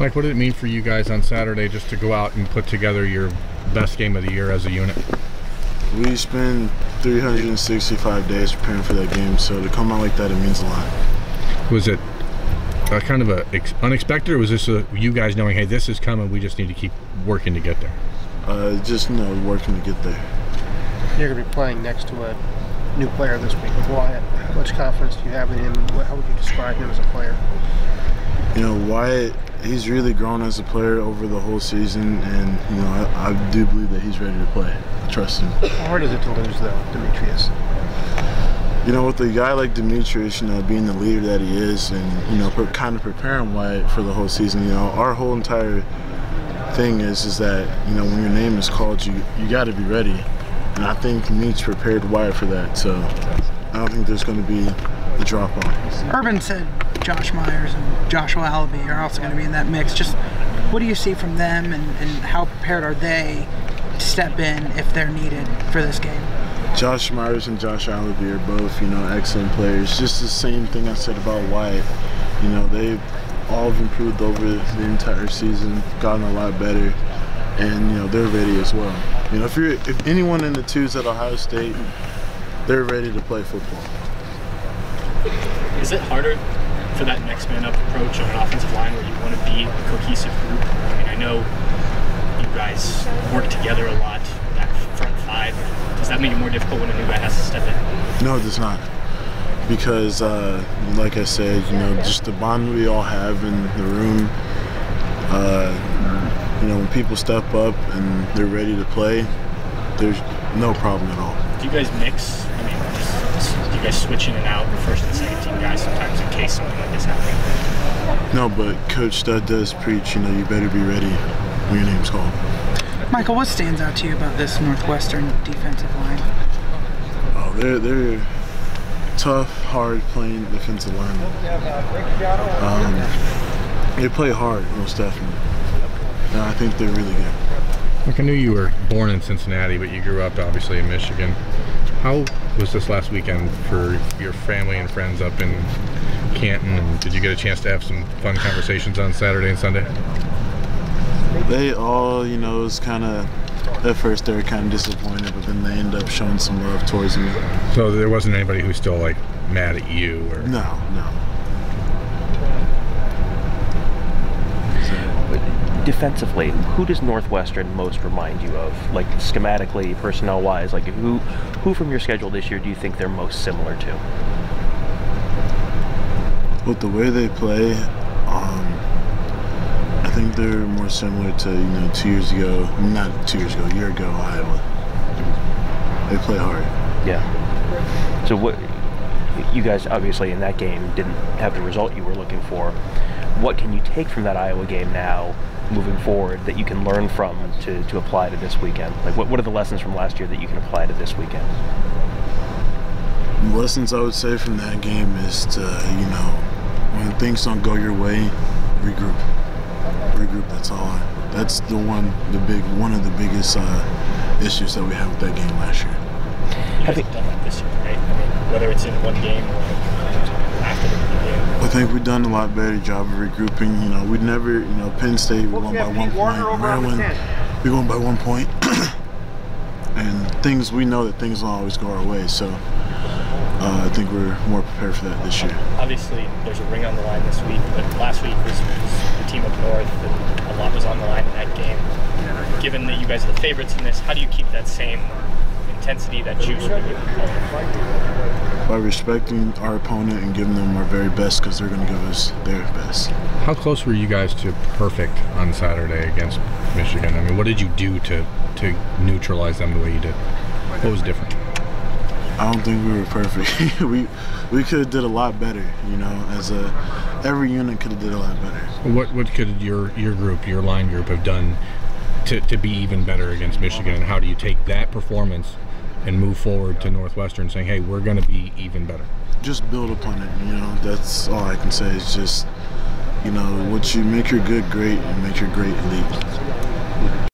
Mike, what did it mean for you guys on Saturday just to go out and put together your best game of the year as a unit? We spent 365 days preparing for that game, so to come out like that, it means a lot. Was it kind of unexpected, or was this you guys knowing, hey, this is coming, we just need to keep working to get there? Just working to get there. You're going to be playing next to a new player this week with Wyatt. How much confidence do you have in him? How would you describe him as a player? You know, Wyatt, he's really grown as a player over the whole season, and I do believe that he's ready to play. I trust him. How hard is it to lose, though, Demetrius? With a guy like Demetrius, being the leader that he is, and kind of preparing Wyatt for the whole season. Our whole entire thing is that when your name is called, you got to be ready, and I think Meach prepared Wyatt for that. So I don't think there's going to be a drop off. Urban said Josh Myers and Joshua Alabi are also going to be in that mix. Just what do you see from them, and how prepared are they to step in if they're needed for this game? Josh Myers and Josh Alabi are both, excellent players. Just the same thing I said about Wyatt. They've all improved over the entire season, gotten a lot better, and they're ready as well. If anyone in the twos at Ohio State, they're ready to play football. Is it harder for that next man up approach on an offensive line where you want to be a cohesive group? I mean, I know you guys work together a lot, that front five. Does that make it more difficult when a new guy has to step in? No, it does not. Because, like I said, just the bond we all have in the room, when people step up and they're ready to play, there's no problem at all. Do you guys mix? I mean, do you guys switch in and out the first and second team guys sometimes in case something like this happens? No, but Coach Stud does preach, you better be ready when your name's called. Michael, what stands out to you about this Northwestern defensive line? Oh, they're tough, hard-playing defensive line. They play hard, most definitely. And I think they're really good. Look, I knew you were born in Cincinnati, but you grew up obviously in Michigan. How was this last weekend for your family and friends up in Canton? And did you get a chance to have some fun conversations on Saturday and Sunday? They all, it was kind of, at first they were kind of disappointed, but then they ended up showing some love towards me. So there wasn't anybody who's still mad at you? Or No. Defensively, who does Northwestern most remind you of? Schematically, personnel-wise, who from your schedule this year do you think they're most similar to? With the way they play, I think they're more similar to 2 years ago. Not 2 years ago, a year ago, Iowa. They play hard. Yeah. So what you guys obviously in that game didn't have the result you were looking for. What can you take from that Iowa game now, moving forward, that you can learn from to apply to this weekend? What are the lessons from last year that you can apply to this weekend? The lessons I would say from that game is to, when things don't go your way, regroup. Regroup, that's all. That's one of the biggest issues that we had with that game last year. You guys have done that this year, right? I mean, whether it's in one game or after the game. I think we've done a lot better job of regrouping. We'd never, Penn State, we won by 1 point. Maryland, we won by 1 point. And we know that things don't always go our way. So I think we're more prepared for that this year. Obviously, there's a ring on the line this week, but last week was the team up north, and a lot was on the line in that game. Given that you guys are the favorites in this, how do you keep that same intensity, that juice when you play? By respecting our opponent and giving them our very best, because they're going to give us their best. How close were you guys to perfect on Saturday against Michigan? I mean, what did you do to neutralize them the way you did? What was different? I don't think we were perfect. we could have did a lot better, every unit could have did a lot better. What could your group, your line group, have done to be even better against Michigan, and how do you take that performance and move forward to Northwestern saying, hey, we're going to be even better? Just build upon it, that's all I can say. Is just, what you make your good great and make your great elite.